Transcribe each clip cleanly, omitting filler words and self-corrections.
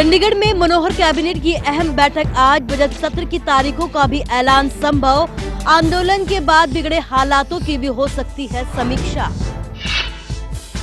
चंडीगढ़ में मनोहर कैबिनेट की अहम बैठक आज। बजट सत्र की तारीखों का भी ऐलान संभव। आंदोलन के बाद बिगड़े हालातों की भी हो सकती है समीक्षा।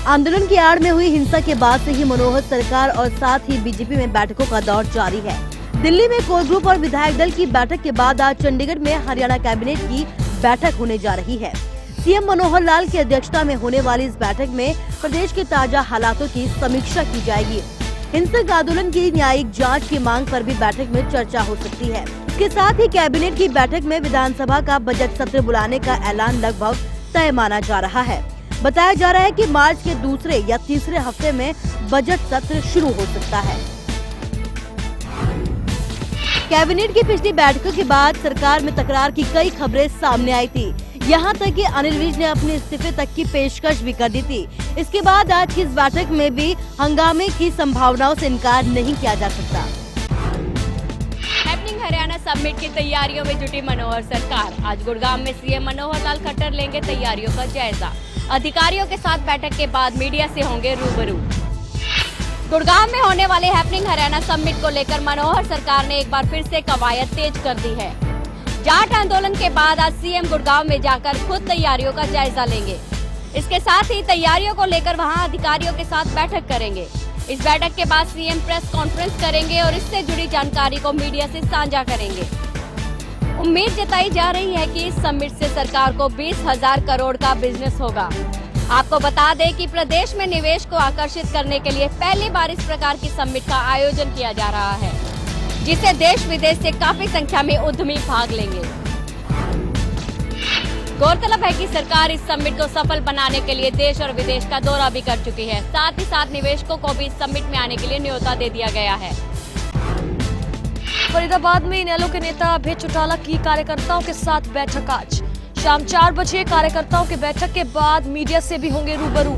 आंदोलन की आड़ में हुई हिंसा के बाद से ही मनोहर सरकार और साथ ही बीजेपी में बैठकों का दौर जारी है। दिल्ली में कोर ग्रुप और विधायक दल की बैठक के बाद आज चंडीगढ़ में हरियाणा कैबिनेट की बैठक होने जा रही है। सीएम मनोहर लाल की अध्यक्षता में होने वाली इस बैठक में प्रदेश के ताजा हालातों की समीक्षा की जाएगी। हिंसक आंदोलन की न्यायिक जांच की मांग पर भी बैठक में चर्चा हो सकती है। इसके साथ ही कैबिनेट की बैठक में विधानसभा का बजट सत्र बुलाने का ऐलान लगभग तय माना जा रहा है। बताया जा रहा है कि मार्च के दूसरे या तीसरे हफ्ते में बजट सत्र शुरू हो सकता है। कैबिनेट की पिछली बैठकों के बाद सरकार में तकरार की कई खबरें सामने आई थी। यहाँ तक कि अनिल विज ने अपने इस्तीफे तक की पेशकश भी कर दी थी। इसके बाद आज की इस बैठक में भी हंगामे की संभावनाओं से इनकार नहीं किया जा सकता। हैपनिंग हरियाणा समिट की तैयारियों में जुटी मनोहर सरकार। आज गुड़गांव में सीएम मनोहर लाल खट्टर लेंगे तैयारियों का जायजा। अधिकारियों के साथ बैठक के बाद मीडिया से होंगे रूबरू। गुड़गांव में होने वाले हैपनिंग हरियाणा समिट को लेकर मनोहर सरकार ने एक बार फिर से कवायद तेज कर दी है। जाट आंदोलन के बाद आज सीएम गुड़गांव में जाकर खुद तैयारियों का जायजा लेंगे। इसके साथ ही तैयारियों को लेकर वहां अधिकारियों के साथ बैठक करेंगे। इस बैठक के बाद सीएम प्रेस कॉन्फ्रेंस करेंगे और इससे जुड़ी जानकारी को मीडिया से साझा करेंगे। उम्मीद जताई जा रही है कि इस समिट से सरकार को 20,000 करोड़ का बिजनेस होगा। आपको बता दें कि प्रदेश में निवेश को आकर्षित करने के लिए पहली बार इस प्रकार की समिट का आयोजन किया जा रहा है, जिसे देश विदेश से काफी संख्या में उद्यमी भाग लेंगे। गौरतलब है कि सरकार इस समिट को सफल बनाने के लिए देश और विदेश का दौरा भी कर चुकी है। साथ ही साथ निवेशकों को भी इस समिट में आने के लिए न्योता दे दिया गया है। फरीदाबाद में इनेलो के नेता अभय चौटाला की कार्यकर्ताओं के साथ बैठक आज शाम 4 बजे। कार्यकर्ताओं के बैठक के बाद मीडिया से भी होंगे रूबरू।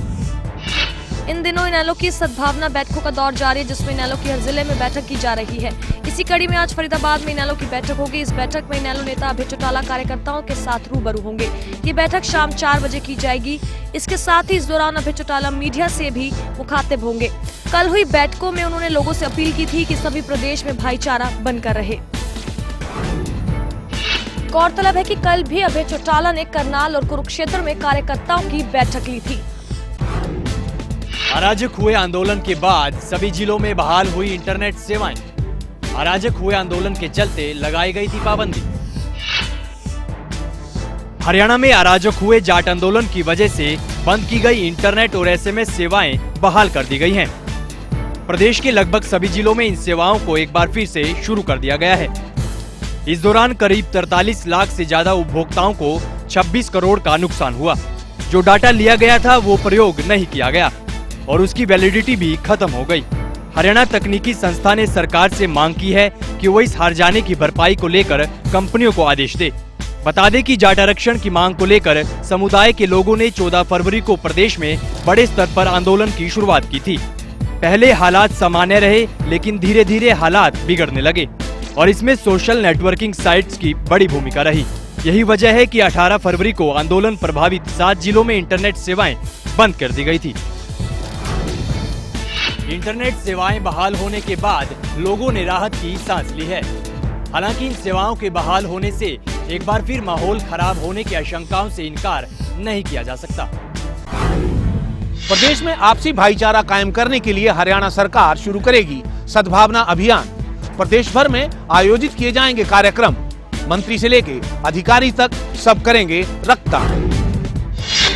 इन दिनों इनेलो की सद्भावना बैठकों का दौर जारी है, जिसमें इनेलो की हर जिले में बैठक की जा रही है। इसी कड़ी में आज फरीदाबाद में इनेलो की बैठक होगी। इस बैठक में इनेलो नेता अभय चौटाला कार्यकर्ताओं के साथ रूबरू होंगे। ये बैठक शाम 4 बजे की जाएगी। इसके साथ ही इस दौरान अभय चौटाला मीडिया से भी मुखातिब होंगे। कल हुई बैठकों में उन्होंने लोगों से अपील की थी कि सभी प्रदेश में भाईचारा बनकर रहे। गौरतलब है कि कल भी अभय चौटाला ने करनाल और कुरुक्षेत्र में कार्यकर्ताओं की बैठक ली थी। अराजक हुए आंदोलन के बाद सभी जिलों में बहाल हुई इंटरनेट सेवाएं। अराजक हुए आंदोलन के चलते लगाई गई थी पाबंदी। हरियाणा में अराजक हुए जाट आंदोलन की वजह से बंद की गई इंटरनेट और एसएमएस सेवाएं बहाल कर दी गई हैं। प्रदेश के लगभग सभी जिलों में इन सेवाओं को एक बार फिर से शुरू कर दिया गया है। इस दौरान करीब 43 लाख से ज्यादा उपभोक्ताओं को 26 करोड़ का नुकसान हुआ। जो डाटा लिया गया था वो प्रयोग नहीं किया गया और उसकी वैलिडिटी भी खत्म हो गई। हरियाणा तकनीकी संस्था ने सरकार से मांग की है कि वो इस हार जाने की भरपाई को लेकर कंपनियों को आदेश दे। बता दें कि जाट आरक्षण की मांग को लेकर समुदाय के लोगों ने 14 फरवरी को प्रदेश में बड़े स्तर पर आंदोलन की शुरुआत की थी। पहले हालात सामान्य रहे, लेकिन धीरे धीरे हालात बिगड़ने लगे और इसमें सोशल नेटवर्किंग साइट्स की बड़ी भूमिका रही। यही वजह है कि 18 फरवरी को आंदोलन प्रभावित 7 जिलों में इंटरनेट सेवाएं बंद कर दी गई थी। इंटरनेट सेवाएं बहाल होने के बाद लोगों ने राहत की सांस ली है। हालांकि इन सेवाओं के बहाल होने से एक बार फिर माहौल खराब होने की आशंकाओं से इनकार नहीं किया जा सकता। प्रदेश में आपसी भाईचारा कायम करने के लिए हरियाणा सरकार शुरू करेगी सद्भावना अभियान। प्रदेश भर में आयोजित किए जाएंगे कार्यक्रम। मंत्री से लेके अधिकारी तक सब करेंगे रक्तदान।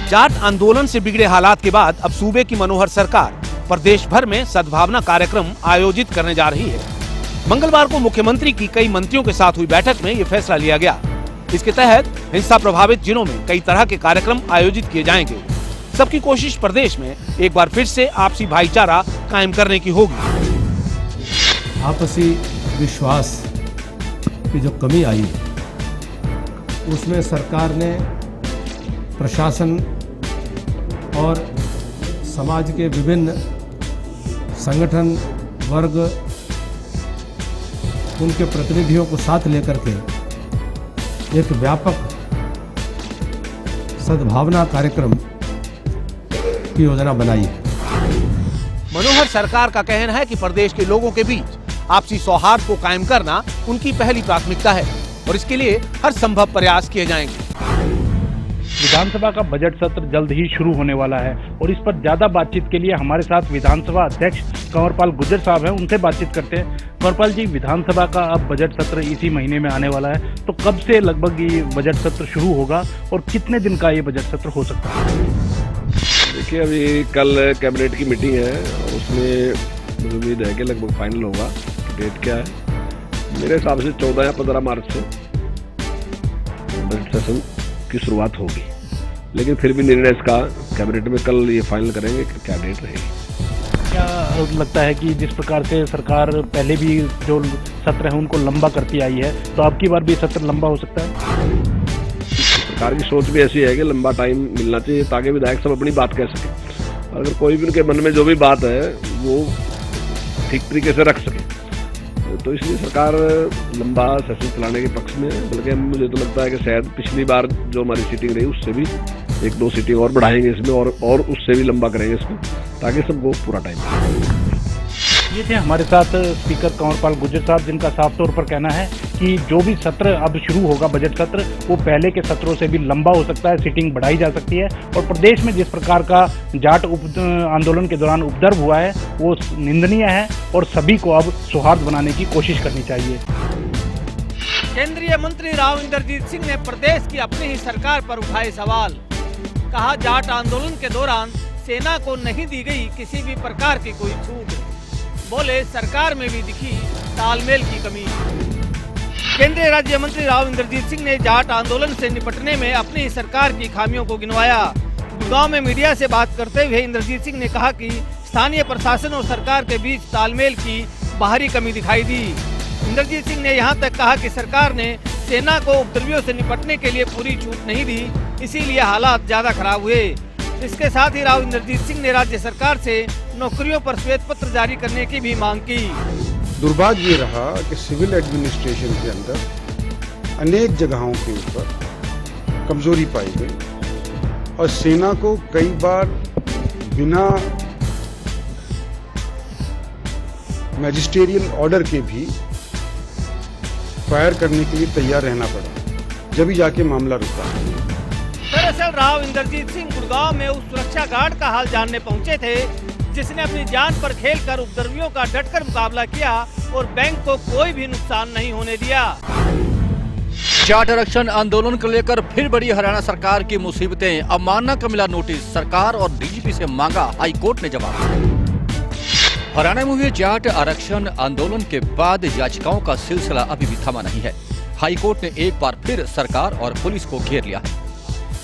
जाट आंदोलन से बिगड़े हालात के बाद अब सूबे की मनोहर सरकार प्रदेश भर में सद्भावना कार्यक्रम आयोजित करने जा रही है। मंगलवार को मुख्यमंत्री की कई मंत्रियों के साथ हुई बैठक में ये फैसला लिया गया। इसके तहत हिंसा प्रभावित जिलों में कई तरह के कार्यक्रम आयोजित किए जाएंगे। सबकी कोशिश प्रदेश में एक बार फिर से आपसी भाईचारा कायम करने की होगी। आपसी विश्वास की जो कमी आई है, उसमें सरकार ने प्रशासन और समाज के विभिन्न संगठन वर्ग, उनके प्रतिनिधियों को साथ लेकर के एक व्यापक सद्भावना कार्यक्रम की योजना बनाई है। मनोहर सरकार का कहना है कि प्रदेश के लोगों के बीच आपसी सौहार्द को कायम करना उनकी पहली प्राथमिकता है और इसके लिए हर संभव प्रयास किए जाएंगे। विधानसभा का बजट सत्र जल्द ही शुरू होने वाला है और इस पर ज्यादा बातचीत के लिए हमारे साथ विधानसभा अध्यक्ष कंवरपाल गुर्जर साहब हैं, उनसे बातचीत करते हैं। कंवरपाल जी, विधानसभा का अब बजट सत्र इसी महीने में आने वाला है, तो कब से लगभग ये बजट सत्र शुरू होगा और कितने दिन का ये बजट सत्र हो सकता है? देखिए, अभी कल कैबिनेट की मीटिंग है और उसमें मुझे उम्मीद है कि लगभग फाइनल होगा। डेट क्या है? मेरे हिसाब से 14 या 15 मार्च से बजट सेशन की शुरुआत होगी, लेकिन फिर भी निर्णय इसका कैबिनेट में कल ये फाइनल करेंगे कि क्या डेट रहेगी। क्या लगता है कि जिस प्रकार से सरकार पहले भी जो सत्र है उनको लंबा करती आई है, तो अब की बार भी सत्र लंबा हो सकता है? सरकार की सोच भी ऐसी है कि लंबा टाइम मिलना चाहिए ताकि विधायक सब अपनी बात कह सकें, अगर कोई भी उनके मन में जो भी बात है वो ठीक तरीके से रख सके, तो इसलिए सरकार लंबा सेशन चलाने के पक्ष में है। बल्कि मुझे तो लगता है कि शायद पिछली बार जो हमारी सीटिंग रही उससे भी 1-2 सीटिंग और बढ़ाएंगे इसमें और उससे भी लंबा करेंगे इसको, ताकि सबको पूरा टाइम। ये थे हमारे साथ स्पीकर कंवरपाल गुर्जर साहब, जिनका साफ तौर पर कहना है कि जो भी सत्र अब शुरू होगा बजट सत्र, वो पहले के सत्रों से भी लंबा हो सकता है, सीटिंग बढ़ाई जा सकती है और प्रदेश में जिस प्रकार का जाट आंदोलन के दौरान उपद्रव हुआ है वो निंदनीय है और सभी को अब सौहार्द बनाने की कोशिश करनी चाहिए। केंद्रीय मंत्री राव इंद्रजीत सिंह ने प्रदेश की अपनी ही सरकार पर उठाए सवाल। कहा, जाट आंदोलन के दौरान सेना को नहीं दी गई किसी भी प्रकार की कोई छूट। बोले, सरकार में भी दिखी तालमेल की कमी। केंद्रीय राज्य मंत्री राव इंद्रजीत सिंह ने जाट आंदोलन से निपटने में अपनी सरकार की खामियों को गिनवाया। गुड़गांव में मीडिया से बात करते हुए इंद्रजीत सिंह ने कहा कि स्थानीय प्रशासन और सरकार के बीच तालमेल की बाहरी कमी दिखाई दी। इंद्रजीत सिंह ने यहां तक कहा कि सरकार ने सेना को उपद्रवियों से निपटने के लिए पूरी छूट नहीं दी, इसीलिए हालात ज्यादा खराब हुए। इसके साथ ही राव इंद्रजीत सिंह ने राज्य सरकार से नौकरियों पर श्वेत पत्र जारी करने की भी मांग की। दुर्भाग्य ये रहा कि सिविल एडमिनिस्ट्रेशन के अंदर अनेक जगहों के ऊपर कमजोरी पाई गई और सेना को कई बार बिना मैजिस्ट्रियल ऑर्डर के भी फायर करने के लिए तैयार रहना पड़ा, जब ही जाके मामला रुका। दरअसल राव इंद्रजीत सिंह गुड़गांव में उस सुरक्षा गार्ड का हाल जानने पहुंचे थे जिसने अपनी जान पर खेलकर उपद्रवियों का डटकर मुकाबला किया और बैंक को कोई भी नुकसान नहीं होने दिया। जाट आरक्षण आंदोलन को लेकर फिर बड़ी हरियाणा सरकार की मुसीबतें। अवमानना का मिला नोटिस, सरकार और डीजीपी से मांगा हाईकोर्ट ने जवाब। हरियाणा में हुए जाट आरक्षण आंदोलन के बाद याचिकाओं का सिलसिला अभी भी थमा नहीं है। हाईकोर्ट ने एक बार फिर सरकार और पुलिस को घेर लिया है।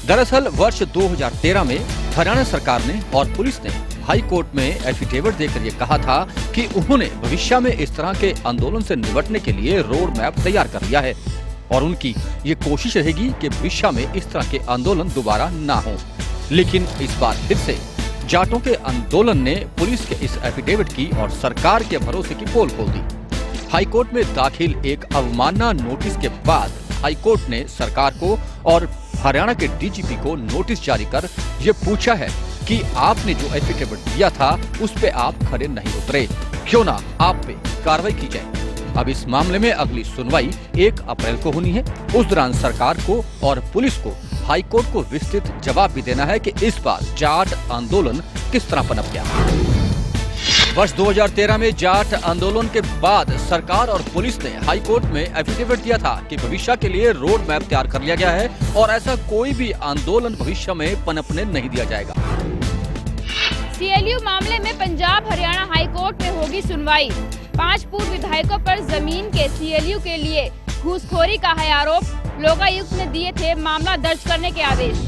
दरअसल वर्ष 2013 में हरियाणा सरकार ने और पुलिस ने हाई कोर्ट में एफिडेविट देकर ये कहा था कि उन्होंने भविष्य में इस तरह के आंदोलन से निपटने के लिए रोड मैप तैयार कर लिया है और उनकी ये कोशिश रहेगी कि भविष्य में इस तरह के आंदोलन दोबारा ना हो। लेकिन इस बार फिर से जाटों के आंदोलन ने पुलिस के इस एफिडेविट की और सरकार के भरोसे की पोल खोल दी। हाईकोर्ट में दाखिल एक अवमानना नोटिस के बाद हाईकोर्ट ने सरकार को और हरियाणा के डीजीपी को नोटिस जारी कर ये पूछा है कि आपने जो एफिडेविट दिया था उस पे आप खरे नहीं उतरे, क्यों ना आप पे कार्रवाई की जाए। अब इस मामले में अगली सुनवाई 1 अप्रैल को होनी है। उस दौरान सरकार को और पुलिस को हाईकोर्ट को विस्तृत जवाब भी देना है कि इस बार जाट आंदोलन किस तरह पनप गया। वर्ष 2013 में जाट आंदोलन के बाद सरकार और पुलिस ने हाईकोर्ट में एफिडेविट दिया था कि भविष्य के लिए रोड मैप तैयार कर लिया गया है और ऐसा कोई भी आंदोलन भविष्य में पनपने नहीं दिया जाएगा। सीएलयू मामले में पंजाब हरियाणा हाईकोर्ट में होगी सुनवाई। 5 पूर्व विधायकों पर जमीन के सीएलयू के लिए घूसखोरी का है आरोप। लोकायुक्त ने दिए थे मामला दर्ज करने के आदेश।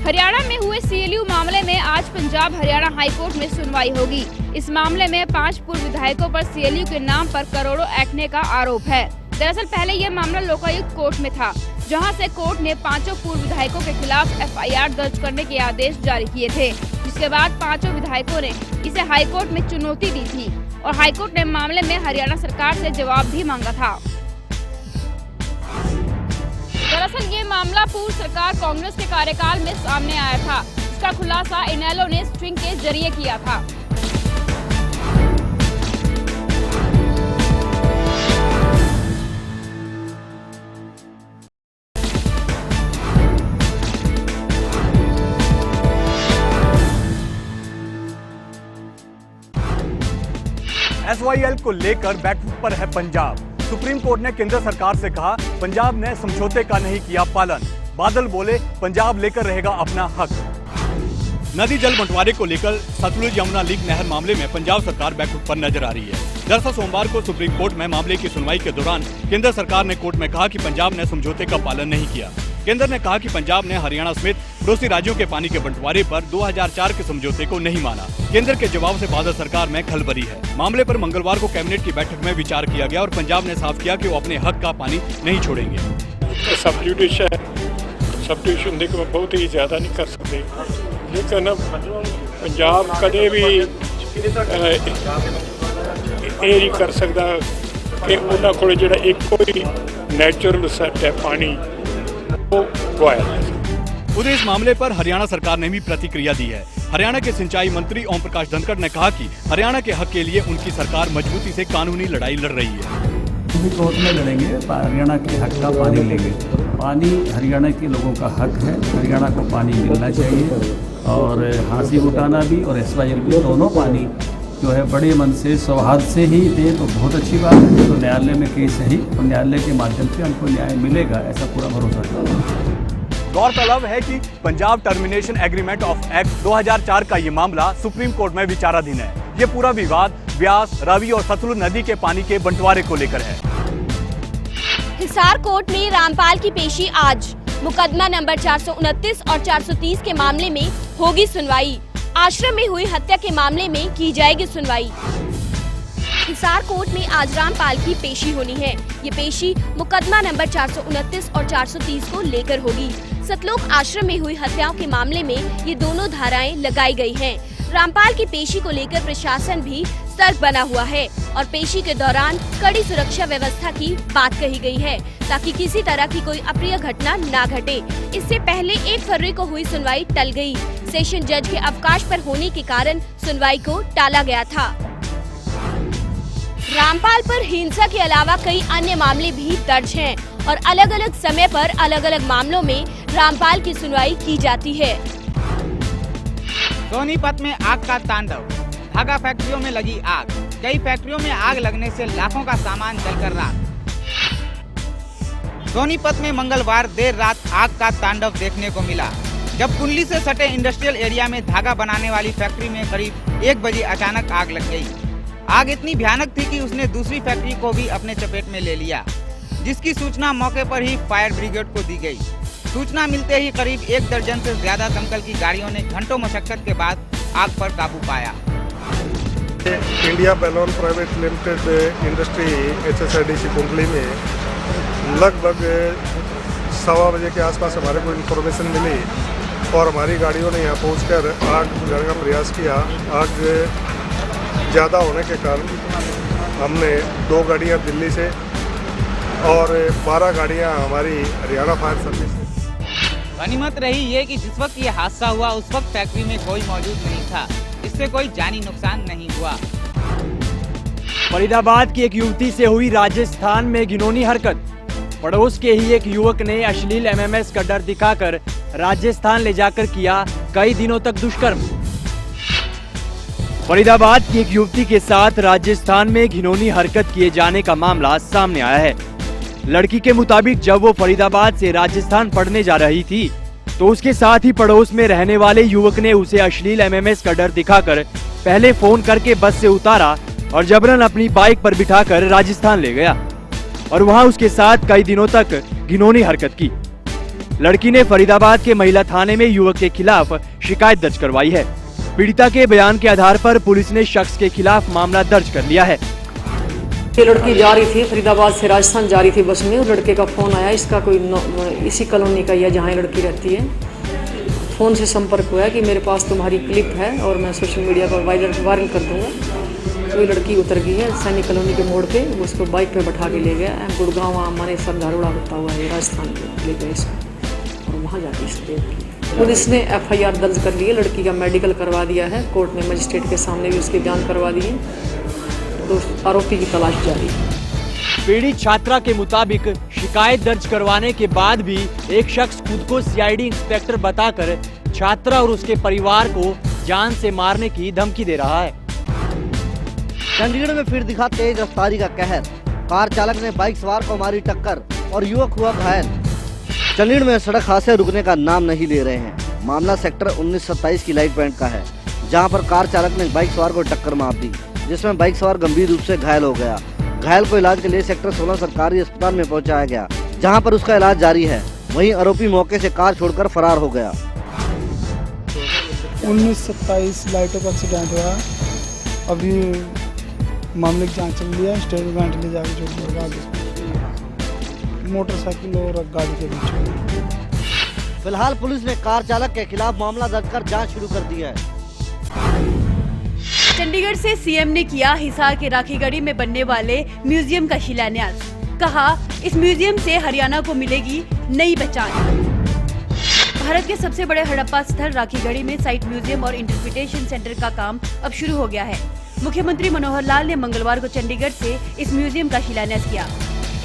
हरियाणा में हुए सीएलयू मामले में आज पंजाब हरियाणा हाईकोर्ट में सुनवाई होगी। इस मामले में 5 पूर्व विधायकों पर सीएलयू के नाम पर करोड़ों ऐंठने का आरोप है। दरअसल पहले यह मामला लोकायुक्त कोर्ट में था, जहां से कोर्ट ने 5 पूर्व विधायकों के खिलाफ एफआईआर दर्ज करने के आदेश जारी किए थे, जिसके बाद 5 विधायकों ने इसे हाईकोर्ट में चुनौती दी थी और हाईकोर्ट ने मामले में हरियाणा सरकार से जवाब भी मांगा था। दरअसल ये मामला पूर्व सरकार कांग्रेस के कार्यकाल में सामने आया था। इस जिसका खुलासा इनेलो ने स्ट्रिंग के जरिए किया था। SYL को लेकर बैकफुट पर है पंजाब। सुप्रीम कोर्ट ने केंद्र सरकार से कहा, पंजाब ने समझौते का नहीं किया पालन। बादल बोले, पंजाब लेकर रहेगा अपना हक। नदी जल बंटवारे को लेकर सतलुज यमुना लिंक नहर मामले में पंजाब सरकार बैकफुट पर नजर आ रही है। दरअसल सोमवार को सुप्रीम कोर्ट में मामले की सुनवाई के दौरान केंद्र सरकार ने कोर्ट में कहा कि पंजाब ने समझौते का पालन नहीं किया। केंद्र ने कहा कि पंजाब ने हरियाणा समेत पड़ोसी राज्यों के पानी के बंटवारे पर 2004 के समझौते को नहीं माना। केंद्र के जवाब से बादल सरकार में खलबली है। मामले पर मंगलवार को कैबिनेट की बैठक में विचार किया गया और पंजाब ने साफ किया कि वो अपने हक का पानी नहीं छोड़ेंगे। सबडिविजन देखो बहुत ही ज्यादा नहीं कर सकते, लेकिन पंजाब कदे भी ये नहीं कर सकता कि उन्होंने को जो एक कोई नेचुरल सेट है पानी वो गवाया। उधर इस मामले पर हरियाणा सरकार ने भी प्रतिक्रिया दी है। हरियाणा के सिंचाई मंत्री ओम प्रकाश धनखड़ ने कहा कि हरियाणा के हक के लिए उनकी सरकार मजबूती से कानूनी लड़ाई लड़ रही है। कोर्ट में लड़ेंगे, हरियाणा के हक का पानी लेंगे। पानी हरियाणा के लोगों का हक है, हरियाणा को पानी मिलना चाहिए और हांसी उठाना भी और SYL भी दोनों पानी जो है बड़े मन से सौहार्द से ही दे तो बहुत अच्छी बात है। तो न्यायालय में केस है ही और न्यायालय के माध्यम से हमको न्याय मिलेगा, ऐसा पूरा भरोसा है। गौरतलब है कि Punjab termination agreement of act 2004 का ये मामला सुप्रीम कोर्ट में विचाराधीन है। ये पूरा विवाद ब्यास, रावी और सतलुज नदी के पानी के बंटवारे को लेकर है। हिसार कोर्ट में रामपाल की पेशी आज। मुकदमा नंबर 429 और 430 के मामले में होगी सुनवाई। आश्रम में हुई हत्या के मामले में की जाएगी सुनवाई। हिसार कोर्ट में आज रामपाल की पेशी होनी है। ये पेशी मुकदमा नंबर 429 और 430 को लेकर होगी। सतलोक आश्रम में हुई हत्याओं के मामले में ये दोनों धाराएं लगाई गई हैं। रामपाल की पेशी को लेकर प्रशासन भी सतर्क बना हुआ है और पेशी के दौरान कड़ी सुरक्षा व्यवस्था की बात कही गई है ताकि किसी तरह की कोई अप्रिय घटना ना घटे। इससे पहले 1 फरवरी को हुई सुनवाई टल गई। सेशन जज के अवकाश पर होने के कारण सुनवाई को टाला गया था। रामपाल पर हिंसा के अलावा कई अन्य मामले भी दर्ज हैं और अलग अलग समय पर अलग अलग मामलों में रामपाल की सुनवाई की जाती है। सोनीपत में आग का तांडव, धागा फैक्ट्रियों में लगी आग। कई फैक्ट्रियों में आग लगने से लाखों का सामान जलकर राख। सोनीपत में मंगलवार देर रात आग का तांडव देखने को मिला, जब कुंडली से सटे इंडस्ट्रियल एरिया में धागा बनाने वाली फैक्ट्री में करीब 1 बजे अचानक आग लग गई। आग इतनी भयानक थी कि उसने दूसरी फैक्ट्री को भी अपने चपेट में ले लिया, जिसकी सूचना मौके पर ही फायर ब्रिगेड को दी गई। सूचना मिलते ही करीब 1 दर्जन से ज्यादा दमकल की गाड़ियों ने घंटों मशक्कत के बाद आग पर काबू पाया। India Ballon private limited industry HSIDC कुंडली में लगभग 1:15 बजे के आसपास हमारे को इन्फॉर्मेशन मिली और हमारी गाड़ियों ने यहाँ पहुंचकर आग बुझाने का प्रयास किया। आग ज़्यादा होने के कारण हमने 2 गाड़ियाँ दिल्ली से और 12 गाड़ियाँ हमारी हरियाणा फायर सर्विस से। गनीमत रही ये कि जिस वक्त ये हादसा हुआ उस वक्त फैक्ट्री में कोई मौजूद नहीं था, इससे कोई जानी नुकसान नहीं हुआ। फरीदाबाद की एक युवती से हुई राजस्थान में घिनौनी हरकत। पड़ोस के ही एक युवक ने अश्लील MMS का डर दिखाकर राजस्थान ले जाकर किया कई दिनों तक दुष्कर्म। फरीदाबाद की एक युवती के साथ राजस्थान में घिनौनी हरकत किए जाने का मामला सामने आया है। लड़की के मुताबिक जब वो फरीदाबाद से राजस्थान पढ़ने जा रही थी तो उसके साथ ही पड़ोस में रहने वाले युवक ने उसे अश्लील MMS का डर दिखाकर पहले फोन करके बस से उतारा और जबरन अपनी बाइक पर बिठाकर राजस्थान ले गया और वहां उसके साथ कई दिनों तक घिनौनी हरकत की। लड़की ने फरीदाबाद के महिला थाने में युवक के खिलाफ शिकायत दर्ज करवाई है। पीड़िता के बयान के आधार पर पुलिस ने शख्स के खिलाफ मामला दर्ज कर लिया है। ये लड़की जा रही थी फरीदाबाद से राजस्थान जा रही थी बस में, और लड़के का फ़ोन आया, इसका कोई इसी कॉलोनी का या जहाँ लड़की रहती है। फ़ोन से संपर्क हुआ कि मेरे पास तुम्हारी क्लिप है और मैं सोशल मीडिया पर वायरल कर दूंगा। तो ये लड़की उतर गई है सैनिक कॉलोनी के मोड़ पे, उसको बाइक पे बैठा के ले गया। गुड़गांव हमारे सब झाड़ूड़ा होता हुआ है राजस्थान ले गए इसको। और वहाँ जाके इसको देखी। पुलिस ने FIR दर्ज कर ली है, लड़की का मेडिकल करवा दिया है, कोर्ट में मजिस्ट्रेट के सामने भी उसके बयान करवा दिए। तो आरोपी की तलाश जारी है। पीड़ित छात्रा के मुताबिक शिकायत दर्ज करवाने के बाद भी एक शख्स खुद को CID इंस्पेक्टर बताकर छात्रा और उसके परिवार को जान से मारने की धमकी दे रहा है। चंडीगढ़ में फिर दिखा तेज रफ्तारी का कहर। कार चालक ने बाइक सवार को मारी टक्कर और युवक हुआ घायल। चंडीगढ़ में सड़क हादसे रुकने का नाम नहीं ले रहे हैं। मामला सेक्टर 19-27 की लाइट पॉइंट का है, जहां पर कार चालक ने बाइक सवार को टक्कर मार दी, जिसमें बाइक सवार गंभीर रूप से घायल हो गया। घायल को इलाज के लिए सेक्टर 16 सरकारी अस्पताल में पहुंचाया गया, जहां पर उसका इलाज जारी है। वहीं आरोपी मौके से कार छोड़कर फरार हो गया। 19-27 लाइटों का एक्सीडेंट हुआ। अभी मामले की जांच चल रही है। स्टेटमेंट ले जाकर जो होगा मोटरसाइकिल और गाड़ी के बीच में। फिलहाल पुलिस ने कार चालक के खिलाफ मामला दर्ज कर जांच शुरू कर दी है। चंडीगढ़ से CM ने किया हिसार के राखीगढ़ी में बनने वाले म्यूजियम का शिलान्यास। कहा, इस म्यूजियम से हरियाणा को मिलेगी नई पहचान। भारत के सबसे बड़े हड़प्पा स्थल राखीगढ़ी में साइट म्यूजियम और इंटरप्रिटेशन सेंटर का काम अब शुरू हो गया है। मुख्यमंत्री मनोहर लाल ने मंगलवार को चंडीगढ़ से इस म्यूजियम का शिलान्यास किया।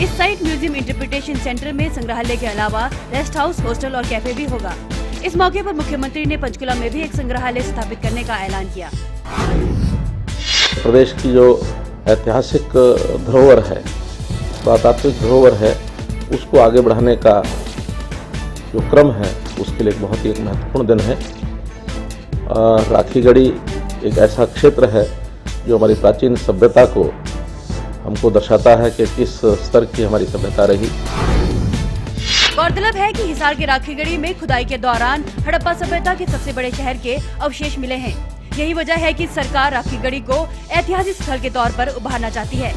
इस साइट म्यूजियम इंटरप्रिटेशन सेंटर में संग्रहालय के अलावा रेस्ट हाउस, हॉस्टल और कैफे भी होगा। इस मौके पर मुख्यमंत्री ने पंचकुला में भी एक संग्रहालय स्थापित करने का ऐलान किया। प्रदेश की जो ऐतिहासिक धरोहर है, पुरातात्विक धरोहर है, उसको आगे बढ़ाने का जो क्रम है, उसके लिए बहुत ही एक महत्वपूर्ण दिन है। राखीगढ़ी एक ऐसा क्षेत्र है जो हमारी प्राचीन सभ्यता को हमको दर्शाता है कि किस स्तर की हमारी सभ्यता रही। गौरतलब है कि हिसार के राखीगढ़ी में खुदाई के दौरान हड़प्पा सभ्यता के सबसे बड़े शहर के अवशेष मिले हैं। यही वजह है कि सरकार राखीगढ़ी को ऐतिहासिक स्थल के तौर पर उभारना चाहती है।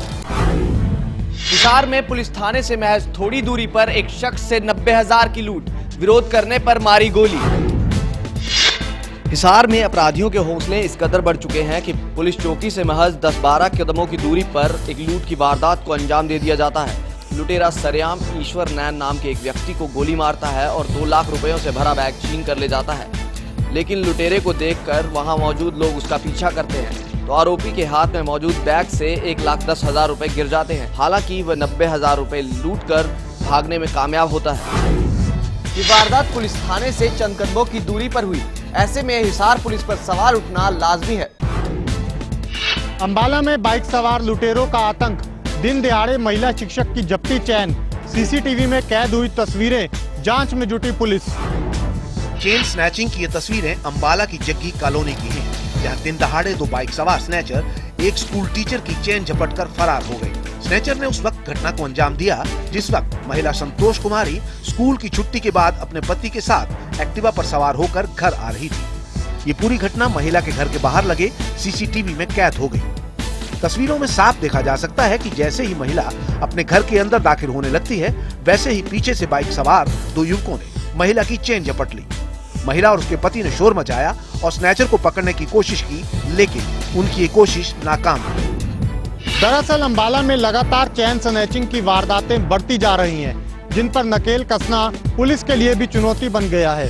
हिसार में पुलिस थाने से महज थोड़ी दूरी पर एक शख्स से 90,000 की लूट, विरोध करने पर मारी गोली। हिसार में अपराधियों के हौसले इस कदर बढ़ चुके हैं कि पुलिस चौकी से महज 10-12 कदमों की दूरी पर एक लूट की वारदात को अंजाम दे दिया जाता है। लुटेरा सरेआम ईश्वर नैन नाम के एक व्यक्ति को गोली मारता है और 2 लाख रुपयों से भरा बैग छीन कर ले जाता है। लेकिन लुटेरे को देखकर वहां मौजूद लोग उसका पीछा करते हैं, तो आरोपी के हाथ में मौजूद बैग से 1,10,000 रुपए गिर जाते हैं। हालांकि वह 90,000 रुपए लूट कर भागने में कामयाब होता है। ये वारदात पुलिस थाने से चंद कदमों की दूरी पर हुई। ऐसे में हिसार पुलिस पर सवाल उठना लाजमी है। अंबाला में बाइक सवार लुटेरों का आतंक, दिन दिहाड़े महिला शिक्षक की जब्ती चैन, CCTV में कैद हुई तस्वीरें, जांच में जुटी पुलिस। चेन स्नैचिंग की ये तस्वीरें अंबाला की जग्गी कॉलोनी की हैं, जहां दिन दहाड़े 2 बाइक सवार स्नैचर एक स्कूल टीचर की चेन झपटकर फरार हो गई। स्नैचर ने उस वक्त घटना को अंजाम दिया जिस वक्त महिला संतोष कुमारी स्कूल की छुट्टी के बाद अपने पति के साथ एक्टिवा पर सवार होकर घर आ रही थी। ये पूरी घटना महिला के घर के बाहर लगे CCTV में कैद हो गई। तस्वीरों में साफ देखा जा सकता है कि जैसे ही महिला अपने घर के अंदर दाखिल होने लगती है, वैसे ही पीछे से बाइक सवार 2 युवकों ने महिला की चेन झपट ली। महिला और उसके पति ने शोर मचाया और स्नैचर को पकड़ने की कोशिश की, लेकिन उनकी ये कोशिश नाकाम हुई। दरअसल अंबाला में लगातार चैन स्नैचिंग की वारदातें बढ़ती जा रही हैं, जिन पर नकेल कसना पुलिस के लिए भी चुनौती बन गया है।